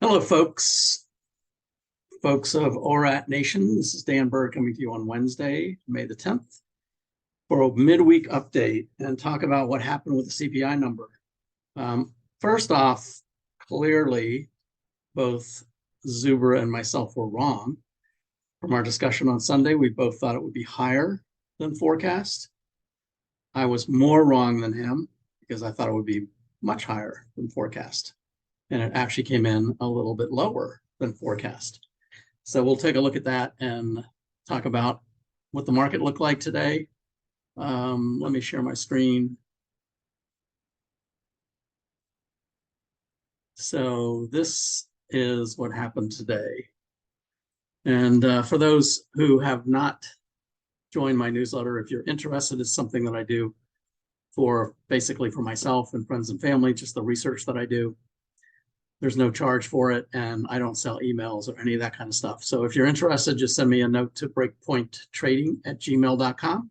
Hello, folks of ORAT Nation. This is Dan Berg coming to you on Wednesday, May the 10th, for a midweek update and talk about what happened with the CPI number. First off, clearly, both Zuber and myself were wrong. From our discussion on Sunday, we both thought it would be higher than forecast. I was more wrong than him because I thought it would be much higher than forecast. And it actually came in a little bit lower than forecast. So we'll take a look at that and talk about what the market looked like today. Let me share my screen. So this is what happened today. And for those who have not joined my newsletter, if you're interested, it's something that I do for basically for myself and friends and family, just the research that I do. There's no charge for it, and I don't sell emails or any of that kind of stuff. So if you're interested, just send me a note to breakpointtrading@gmail.com,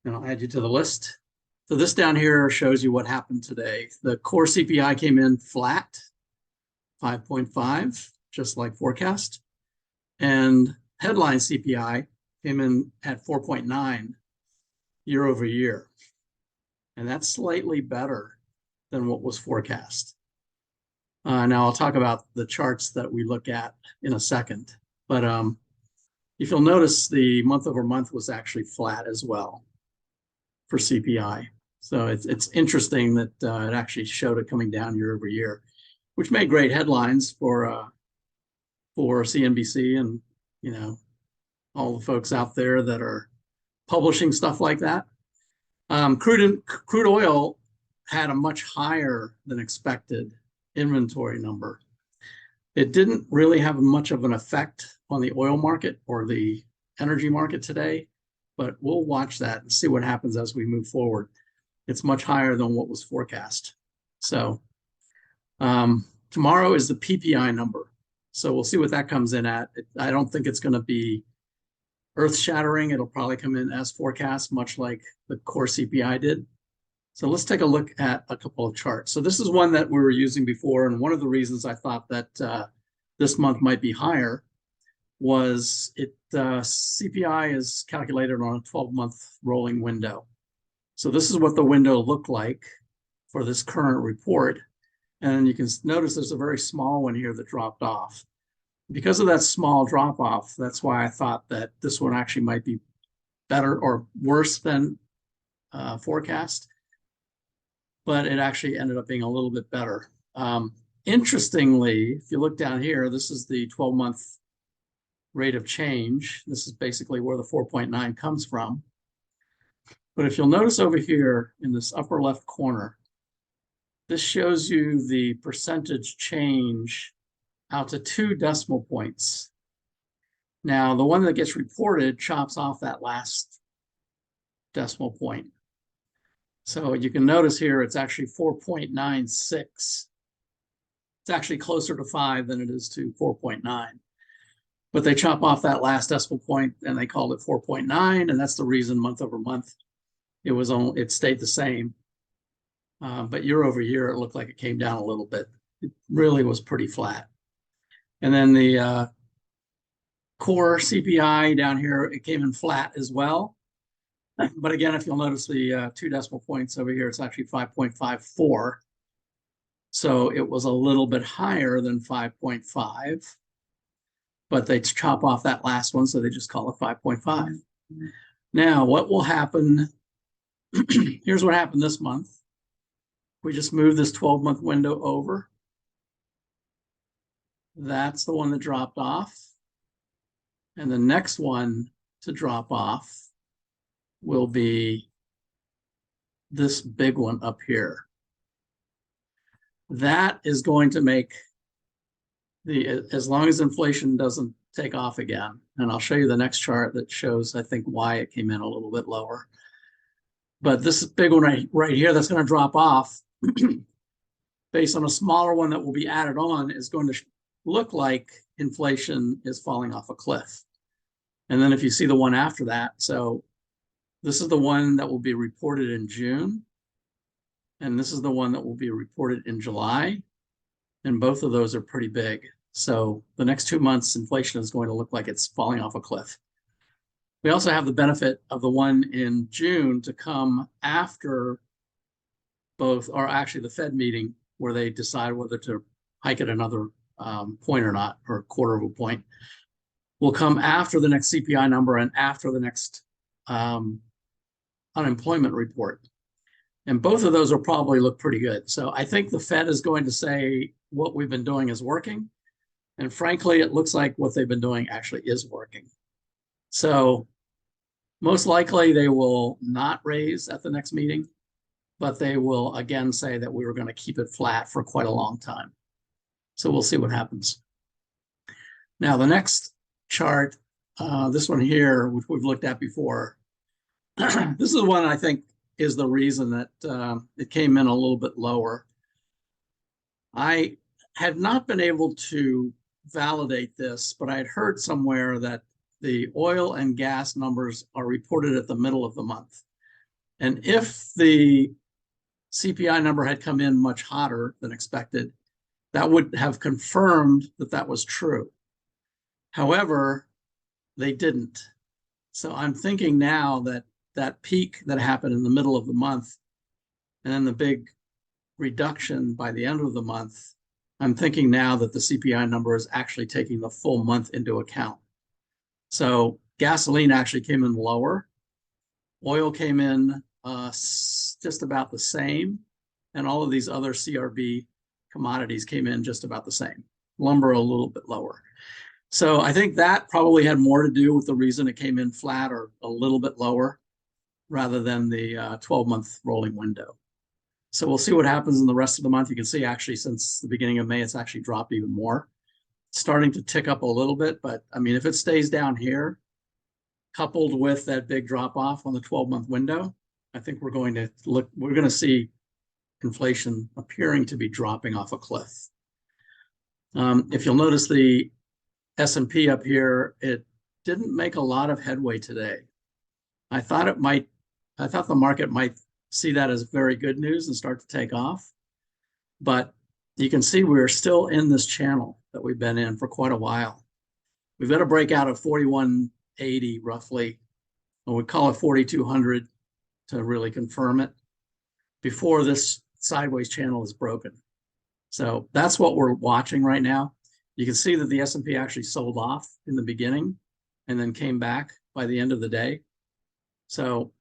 and I'll add you to the list. So this down here shows you what happened today. The core CPI came in flat, 5.5, just like forecast. And headline CPI came in at 4.9 year over year. And that's slightly better than what was forecast. Now I'll talk about the charts that we look at in a second, but if you'll notice, the month over month was actually flat as well for CPI. So it's interesting that it actually showed it coming down year over year, which made great headlines for CNBC and all the folks out there that are publishing stuff like that. Crude oil had a much higher than expected inventory number. It didn't really have much of an effect on the oil market or the energy market today, but we'll watch that and see what happens as we move forward. It's much higher than what was forecast. So tomorrow is the PPI number. So we'll see what that comes in at. I don't think it's going to be earth-shattering. It'll probably come in as forecast, much like the core CPI did. So let's take a look at a couple of charts. So this is one that we were using before, and one of the reasons I thought that this month might be higher was CPI is calculated on a 12-month rolling window. So this is what the window looked like for this current report. And you can notice there's a very small one here that dropped off. Because of that small drop off, that's why I thought that this one actually might be better or worse than forecast. But it actually ended up being a little bit better. Interestingly, if you look down here, this is the 12-month rate of change. This is basically where the 4.9 comes from. But if you'll notice over here in this upper left corner, this shows you the percentage change out to 2 decimal points. Now, the one that gets reported chops off that last decimal point. So you can notice here, it's actually 4.96. It's actually closer to 5 than it is to 4.9. But they chop off that last decimal point and they called it 4.9. And that's the reason month over month, it stayed the same. But year over year, it looked like it came down a little bit. It really was pretty flat. And then the core CPI down here, it came in flat as well. But again, if you'll notice the 2 decimal points over here, it's actually 5.54. So it was a little bit higher than 5.5, but they chop off that last one, so they just call it 5.5. Now, what will happen? Here's what happened this month. We just moved this 12-month window over. That's the one that dropped off. And the next one to drop off will be this big one up here. That is going to make as long as inflation doesn't take off again, and I'll show you the next chart that shows, I think, why it came in a little bit lower. But this big one right here that's going to drop off based on a smaller one that will be added on is going to look like inflation is falling off a cliff. And then if you see the one after that, so this is the one that will be reported in June. And this is the one that will be reported in July. And both of those are pretty big. So the next 2 months, inflation is going to look like it's falling off a cliff. We also have the benefit of the one in June to come after both, or actually the Fed meeting where they decide whether to hike it another point or not, or a quarter of a point, will come after the next CPI number and after the next unemployment report. And both of those will probably look pretty good. So I think the Fed is going to say what we've been doing is working. And frankly, it looks like what they've been doing actually is working. So most likely they will not raise at the next meeting, but they will again say that we were going to keep it flat for quite a long time. So we'll see what happens. Now, the next chart, this one here, which we've looked at before, this is one I think is the reason that it came in a little bit lower. I had not been able to validate this, but I had heard somewhere that the oil and gas numbers are reported at the middle of the month. And if the CPI number had come in much hotter than expected, that would have confirmed that that was true. However, they didn't. So I'm thinking now that that peak that happened in the middle of the month and then the big reduction by the end of the month, I'm thinking now that the CPI number is actually taking the full month into account. So gasoline actually came in lower. Oil came in just about the same. And all of these other CRB commodities came in just about the same. Lumber a little bit lower. So I think that probably had more to do with the reason it came in flat or a little bit lower rather than the 12-month rolling window. So we'll see what happens in the rest of the month. You can see actually since the beginning of May, it's actually dropped even more. It's starting to tick up a little bit, but I mean, if it stays down here, coupled with that big drop off on the 12-month window, I think we're going to see inflation appearing to be dropping off a cliff. If you'll notice the S&P up here, it didn't make a lot of headway today. I thought the market might see that as very good news and start to take off. But you can see we're still in this channel that we've been in for quite a while. We've got a breakout of 4180 roughly, and we call it 4200 to really confirm it before this sideways channel is broken. So that's what we're watching right now. You can see that the S&P actually sold off in the beginning and then came back by the end of the day. So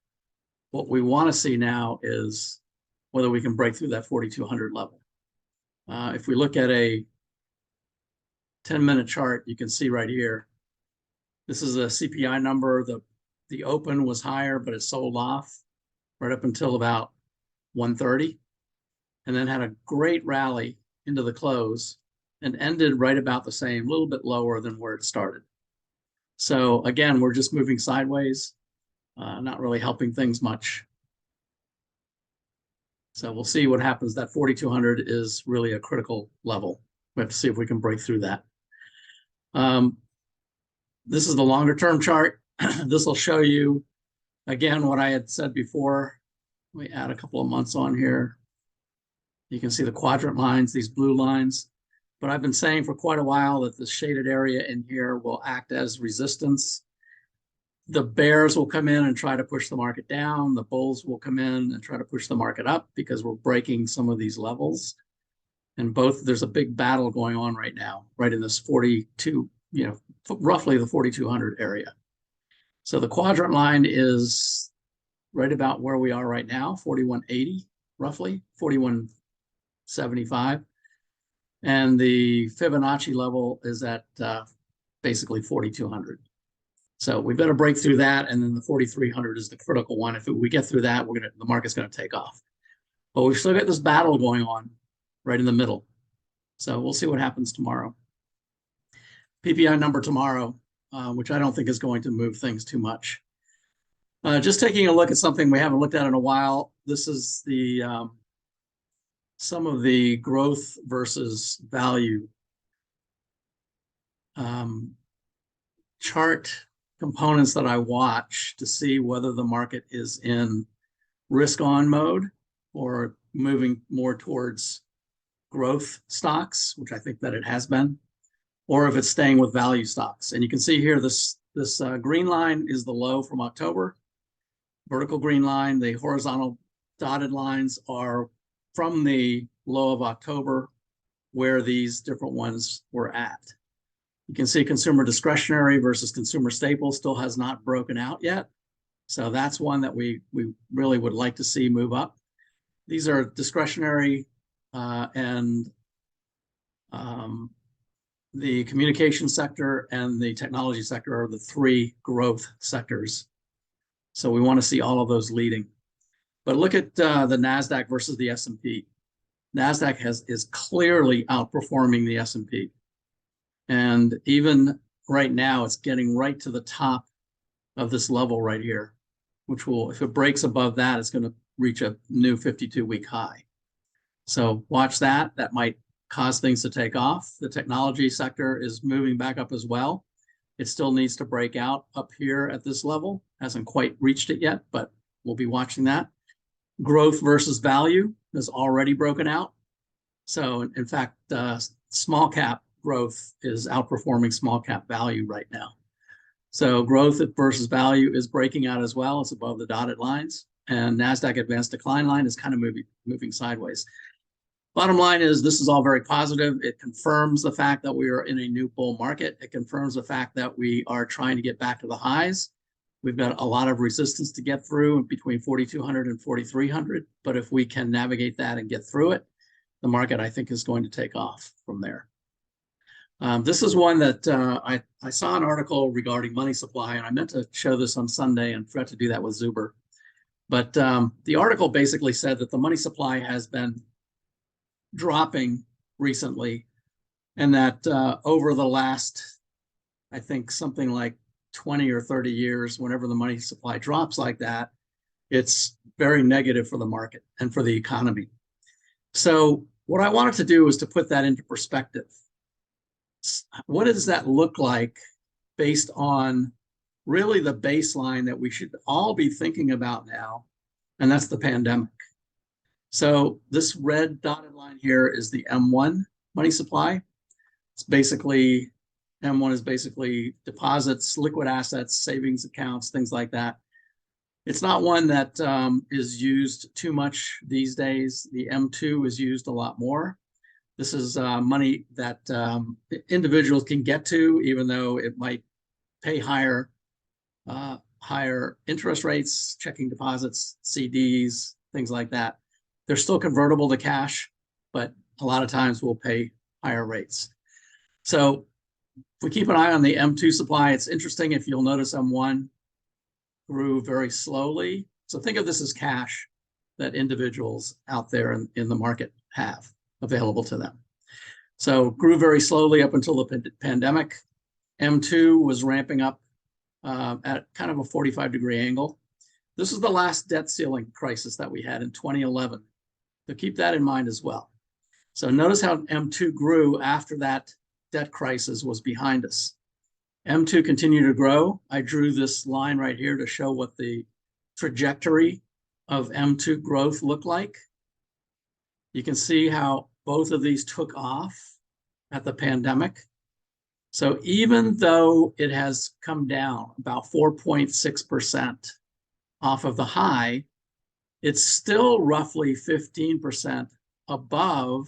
what we want to see now is whether we can break through that 4200 level. If we look at a 10-minute chart, you can see right here, this is a CPI number. The open was higher, but it sold off right up until about 1:30, and then had a great rally into the close and ended right about the same, a little bit lower than where it started. So again, we're just moving sideways, not really helping things much. So we'll see what happens. That 4200 is really a critical level. We have to see if we can break through that. This is the longer term chart. This will show you, again, what I had said before. Let me add a couple of months on here. You can see the quadrant lines, these blue lines. But I've been saying for quite a while that the shaded area in here will act as resistance. The bears will come in and try to push the market down. The bulls will come in and try to push the market up because we're breaking some of these levels. And there's a big battle going on right now, right in this 42, roughly the 4200 area. So the quadrant line is right about where we are right now, 4180, roughly, 4175. And the Fibonacci level is at basically 4200. So we better break through that, and then the 4300 is the critical one. If we get through that, the market's going to take off. But we've still got this battle going on right in the middle. So we'll see what happens tomorrow. PPI number tomorrow, which I don't think is going to move things too much. Just taking a look at something we haven't looked at in a while. This is the some of the growth versus value chart components that I watch to see whether the market is in risk on mode or moving more towards growth stocks, which I think that it has been, or if it's staying with value stocks. And you can see here, this green line is the low from October. Vertical green line, the horizontal dotted lines are from the low of October, where these different ones were at. You can see consumer discretionary versus consumer staples still has not broken out yet. So that's one that we really would like to see move up. These are discretionary and the communication sector and the technology sector are the three growth sectors. So we want to see all of those leading. But look at the NASDAQ versus the S&P. NASDAQ is clearly outperforming the S&P. And even right now, it's getting right to the top of this level right here, which will, if it breaks above that, it's going to reach a new 52-week high. So watch that. That might cause things to take off. The technology sector is moving back up as well. It still needs to break out up here at this level. Hasn't quite reached it yet, but we'll be watching that. Growth versus value has already broken out. So in fact, small cap growth is outperforming small cap value right now. So growth versus value is breaking out as well. It's above the dotted lines, and NASDAQ advanced decline line is kind of moving sideways. Bottom line is this is all very positive. It confirms the fact that we are in a new bull market. It confirms the fact that we are trying to get back to the highs. We've got a lot of resistance to get through between 4,200 and 4,300. But if we can navigate that and get through it, the market, I think, is going to take off from there. This is one that I saw an article regarding money supply, and I meant to show this on Sunday and forgot to do that with Zuber. But the article basically said that the money supply has been dropping recently, and that over the last, I think, something like 20 or 30 years, whenever the money supply drops like that, it's very negative for the market and for the economy. So what I wanted to do is to put that into perspective. What does that look like based on really the baseline that we should all be thinking about now, and that's the pandemic. So this red dotted line here is the M1 money supply. It's basically, M1 is basically deposits, liquid assets, savings accounts, things like that. It's not one that is used too much these days. The M2 is used a lot more. This is money that individuals can get to, even though it might pay higher interest rates, checking deposits, CDs, things like that. They're still convertible to cash, but a lot of times we'll pay higher rates. So if we keep an eye on the M2 supply, it's interesting. If you'll notice, M1 grew very slowly. So think of this as cash that individuals out there in the market have available to them. So grew very slowly up until the pandemic. M2 was ramping up at kind of a 45-degree angle. This is the last debt ceiling crisis that we had in 2011. So keep that in mind as well. So notice how M2 grew after that debt crisis was behind us. M2 continued to grow. I drew this line right here to show what the trajectory of M2 growth looked like. You can see how both of these took off at the pandemic. So even though it has come down about 4.6% off of the high, it's still roughly 15% above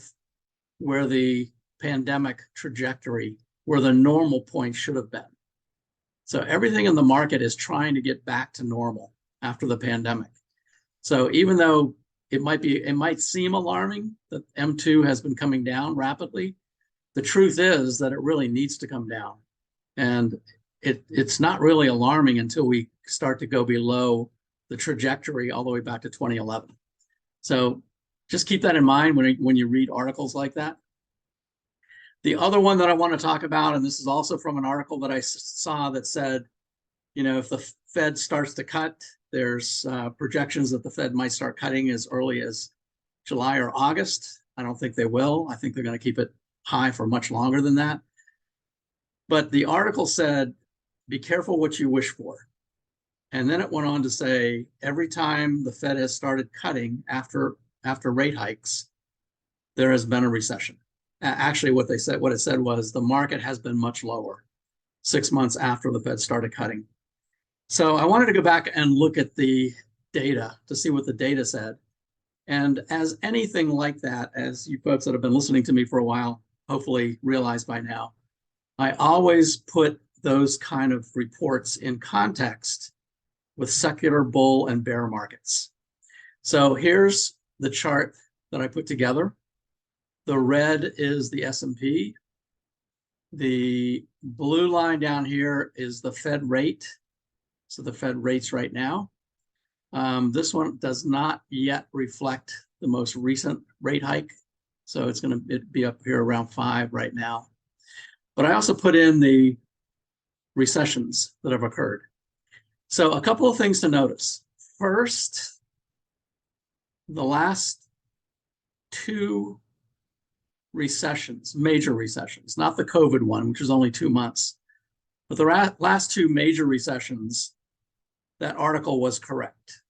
where the pandemic trajectory, where the normal point should have been. So everything in the market is trying to get back to normal after the pandemic. So even though it might seem alarming that M2 has been coming down rapidly, the truth is that it really needs to come down. And it's not really alarming until we start to go below the trajectory all the way back to 2011. So just keep that in mind when you read articles like that. The other one that I want to talk about, and this is also from an article that I saw that said, you know, if the Fed starts to cut, there's projections that the Fed might start cutting as early as July or August. I don't think they will. I think they're going to keep it high for much longer than that. But the article said, be careful what you wish for. And then it went on to say, every time the Fed has started cutting after rate hikes, there has been a recession. Actually, what it said was the market has been much lower 6 months after the Fed started cutting. So I wanted to go back and look at the data to see what the data said. And as anything like that, as you folks that have been listening to me for a while, hopefully realize by now, I always put those kind of reports in context with secular bull and bear markets. So here's the chart that I put together. The red is the S&P. The blue line down here is the Fed rate. So the Fed rates right now. This one does not yet reflect the most recent rate hike. So it's going to be up here around 5 right now. But I also put in the recessions that have occurred. So a couple of things to notice. First, the last 2 recessions, major recessions, not the COVID one, which was only 2 months, but the last 2 major recessions, that article was correct.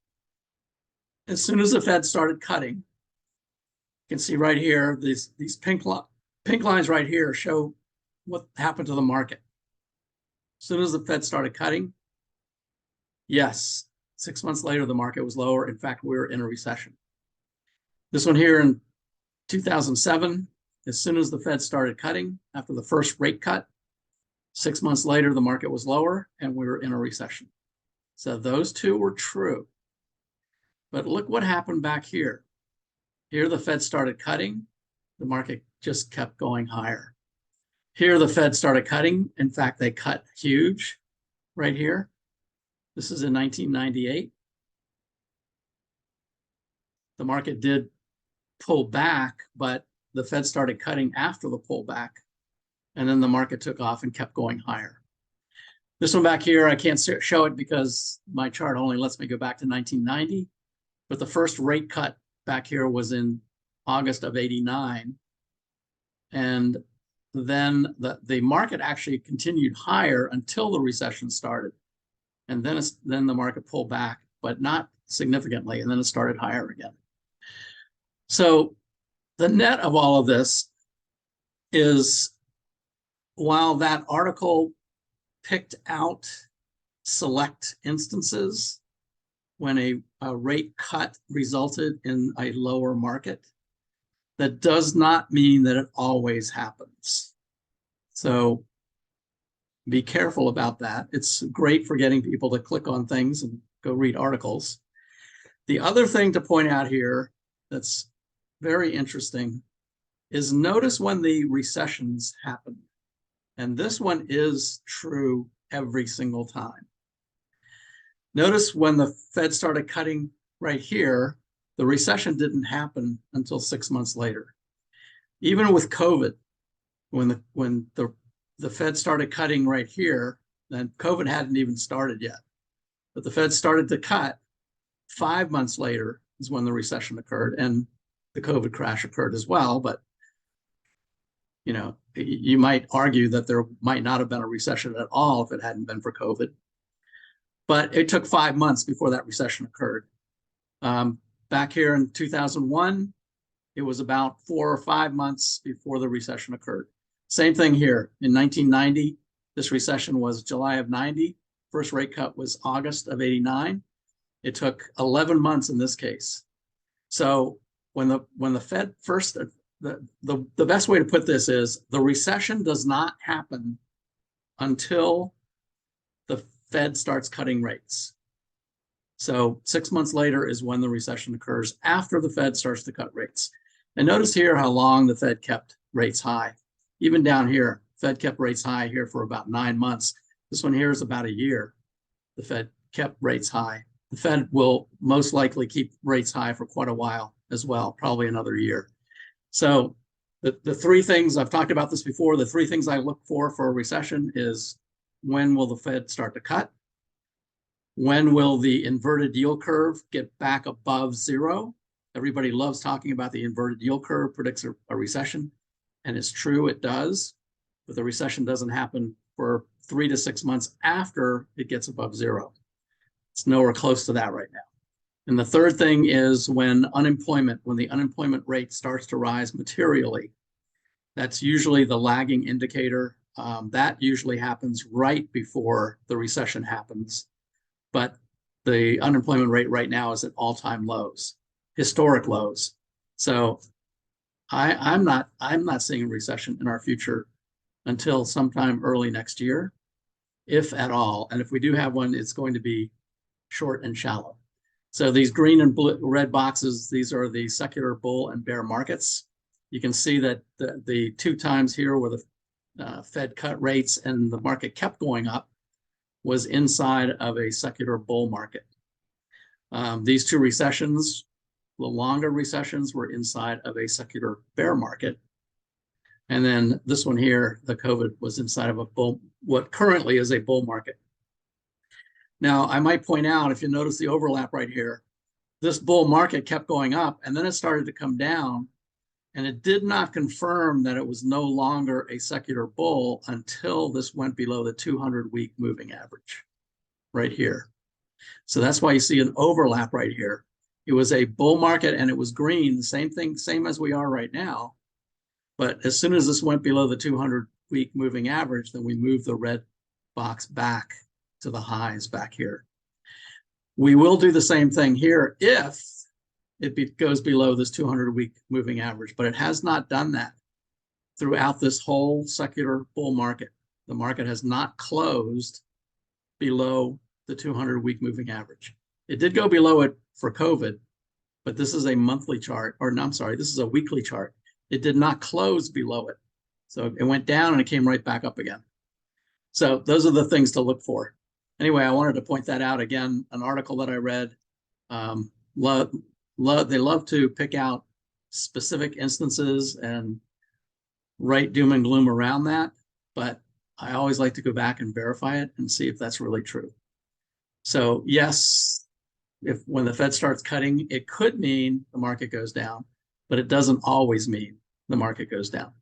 As soon as the Fed started cutting, you can see right here, these pink lines right here show what happened to the market. As soon as the Fed started cutting, yes, 6 months later, the market was lower. In fact, we were in a recession. This one here in 2007, as soon as the Fed started cutting, after the first rate cut, 6 months later, the market was lower and we were in a recession. So those 2 were true. But look what happened back here. Here, the Fed started cutting. The market just kept going higher. Here, the Fed started cutting. In fact, they cut huge right here. This is in 1998. The market did pull back, but the Fed started cutting after the pullback. And then the market took off and kept going higher. This one back here, I can't show it because my chart only lets me go back to 1990. But the first rate cut back here was in August of '89. And then the market actually continued higher until the recession started. And then the market pulled back, but not significantly. And then it started higher again. So the net of all of this is, while that article picked out select instances when a rate cut resulted in a lower market, that does not mean that it always happens. So be careful about that. It's great for getting people to click on things and go read articles. The other thing to point out here that's very interesting is notice when the recessions happen. And this one is true every single time. Notice when the Fed started cutting right here, the recession didn't happen until 6 months later. Even with COVID, when the Fed started cutting right here, then COVID hadn't even started yet. But the Fed started to cut 5 months later is when the recession occurred, and the COVID crash occurred as well. But you know, you might argue that there might not have been a recession at all if it hadn't been for COVID. But it took 5 months before that recession occurred. Back here in 2001, it was about 4 or 5 months before the recession occurred. Same thing here. In 1990, this recession was July of 90. First rate cut was August of 89. It took 11 months in this case. So when the Fed first, the best way to put this is the recession does not happen until the Fed starts cutting rates. So 6 months later is when the recession occurs, after the Fed starts to cut rates. And notice here how long the Fed kept rates high. Even down here, Fed kept rates high here for about 9 months. This one here is about a year. The Fed kept rates high. The Fed will most likely keep rates high for quite a while as well, probably another year. So the 3 things, I've talked about this before, the 3 things I look for a recession is, when will the Fed start to cut? When will the inverted yield curve get back above 0? Everybody loves talking about the inverted yield curve predicts a recession. And it's true, it does. But the recession doesn't happen for 3 to 6 months after it gets above 0. It's nowhere close to that right now. And the third thing is when the unemployment rate starts to rise materially. That's usually the lagging indicator. That usually happens right before the recession happens. But the unemployment rate right now is at all-time lows, historic lows. So I'm not seeing a recession in our future until sometime early next year, if at all. And if we do have one, it's going to be short and shallow. So these green and blue, red boxes, these are the secular bull and bear markets. You can see that the 2 times here where the Fed cut rates and the market kept going up was inside of a secular bull market. These 2 recessions, the longer recessions, were inside of a secular bear market. And then this one here, the COVID, was inside of a bull, what currently is a bull market. Now, I might point out, if you notice the overlap right here, this bull market kept going up and then it started to come down, and it did not confirm that it was no longer a secular bull until this went below the 200-week moving average right here. So that's why you see an overlap right here. It was a bull market and it was green, the same thing, same as we are right now. But as soon as this went below the 200-week moving average, then we moved the red box back to the highs back here. We will do the same thing here if it goes below this 200-week moving average, but it has not done that throughout this whole secular bull market. The market has not closed below the 200-week moving average. It did go below it for COVID, but this is a monthly chart, or no, I'm sorry, this is a weekly chart. It did not close below it. So it went down and it came right back up again. So those are the things to look for. Anyway, I wanted to point that out again, an article that I read. They love to pick out specific instances and write doom and gloom around that, but I always like to go back and verify it and see if that's really true. So yes, when the Fed starts cutting, it could mean the market goes down, but it doesn't always mean the market goes down.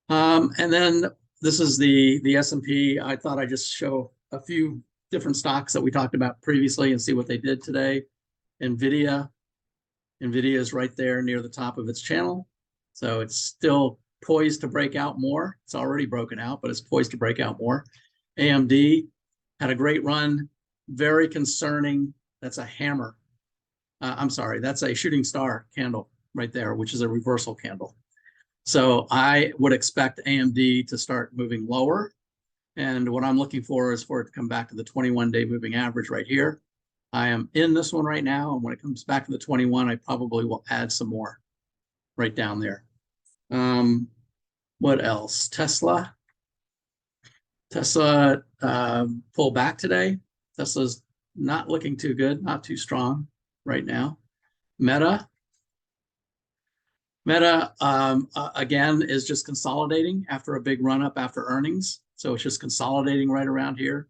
And then this is the S&P. I thought I'd just show a few different stocks that we talked about previously and see what they did today. NVIDIA is right there near the top of its channel. So it's still poised to break out more. It's already broken out, but it's poised to break out more. AMD had a great run, very concerning. That's a hammer. I'm sorry, that's a shooting star candle right there, which is a reversal candle. So I would expect AMD to start moving lower. And what I'm looking for is for it to come back to the 21-day moving average right here. I am in this one right now. And when it comes back to the 21, I probably will add some more right down there. What else? Tesla pulled back today. Tesla's not looking too good, not too strong right now. Meta, again, is just consolidating after a big run up after earnings. So it's just consolidating right around here.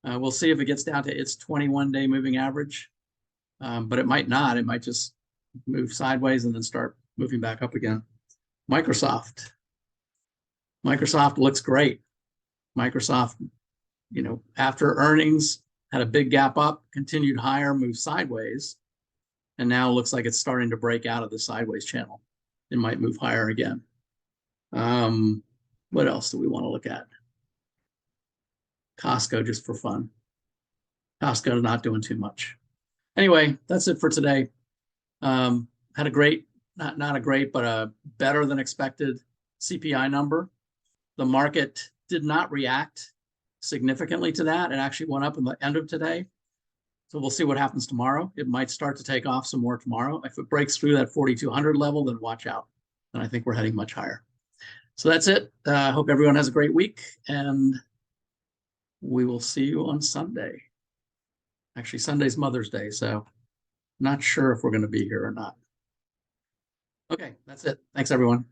We'll see if it gets down to its 21-day moving average, but it might not. It might just move sideways and then start moving back up again. Microsoft looks great. Microsoft, after earnings, had a big gap up, continued higher, moved sideways, and now looks like it's starting to break out of the sideways channel. It might move higher again. What else do we want to look at? Costco, just for fun. Costco not doing too much. Anyway, that's it for today. Had a great, not a great, but a better than expected CPI number. The market did not react significantly to that. It actually went up in the end of today. So we'll see what happens tomorrow. It might start to take off some more tomorrow. If it breaks through that 4,200 level, then watch out. And I think we're heading much higher. So that's it. I hope everyone has a great week, and we will see you on Sunday. Actually, Sunday's Mother's Day, so not sure if we're going to be here or not. Okay, that's it. Thanks, everyone.